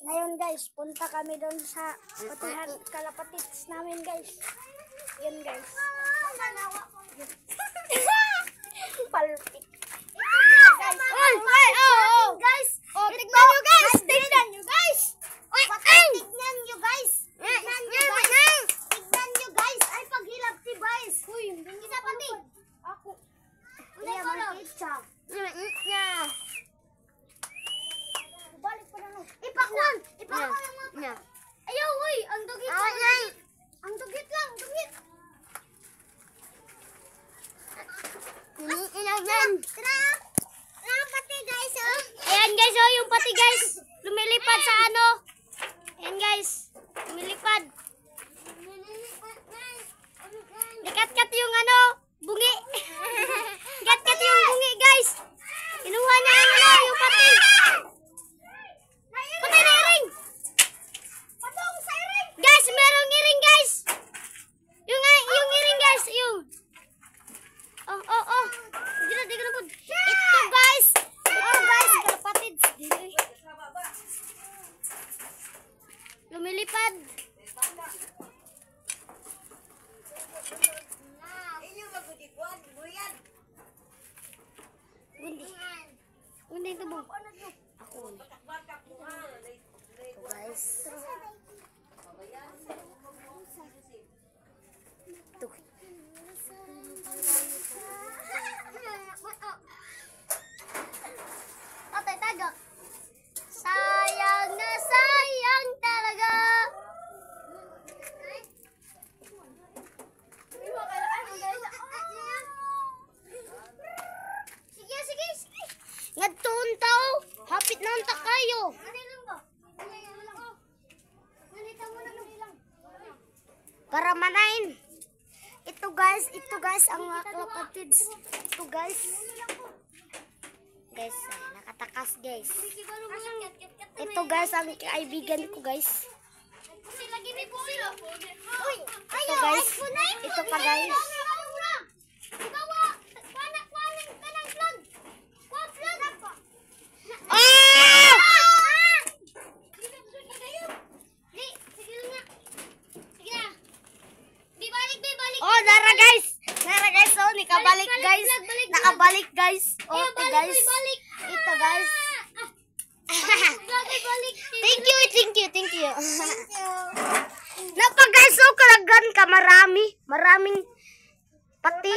Ngayon guys, punta kami doon sa patihan kalapatits namin guys. Yan guys. Palpit. Guys, tignan nyo guys. Tignan nyo guys. Tignan nyo guys. Tignan nyo guys. Ay, paghilap si guys. Uy, hindi na pati. Ako. Uy, makikita. Balik pa na. Ipakwan. Ipakwan lang mga. Ayaw, uy. Ang dugit lang. Ang dugit lang. Dugit. Tara. Tara, pati guys. Ayan guys, oh. Yung pati guys. Lumilipad sa ano. Ayan guys. Lumilipad. Dikat-kat yung ano. Bungi. Dikat-kat yung bungi guys. Kinuha niya yung ano. Yung pati. Patay na iring. Patong sa iring. Guys, merong iring guys. Yung iring guys. Yung. Oh. Di ka na po. Ito guys. Kalapatid. Lumilipad. Gundi ito mo. Ako. Ito guys. Ito. Atay tagak. Sayang na sayang talaga. Sige. Ngadtoon tao. Hapit na unta kayo. Para manain. Ito guys ang mga kalapatids. Ito guys. Guys, nakatakas guys. Ito guys ang kaibigan ko guys. Ito guys. Ito pa guys. Oh, Nara guys, oh, nakabalik guys. Oh, ito guys. Ito guys. Thank you. Napa guys, oh, kalagan ka maraming pati.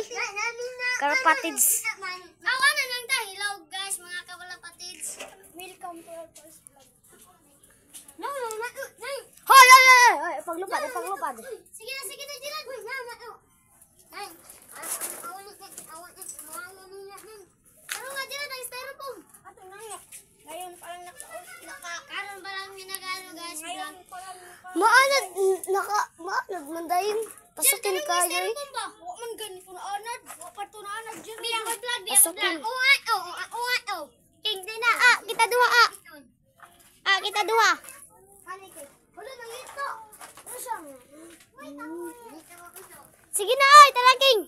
Kalapatids. Awa na lang tayo. Hello guys, mga kalapatids. Welcome to our first vlog. No. Hoy, paglupad. Sige na, Jilan. Ano nga Jilan, ang styrofoam? Ato na nga. Ngayon pa lang Karon ba lang ginagano guys? Ngayon pa lang maanad man dayon. Pasukin kayo. Styrofoam ba? Wa man gani ko na anad. Wa pa to na anad dyan. Bilang ko vlog. Pasukin. Oh. King din na. Kita dua. Kita dua. Wala nang ito. Sige na, talaging.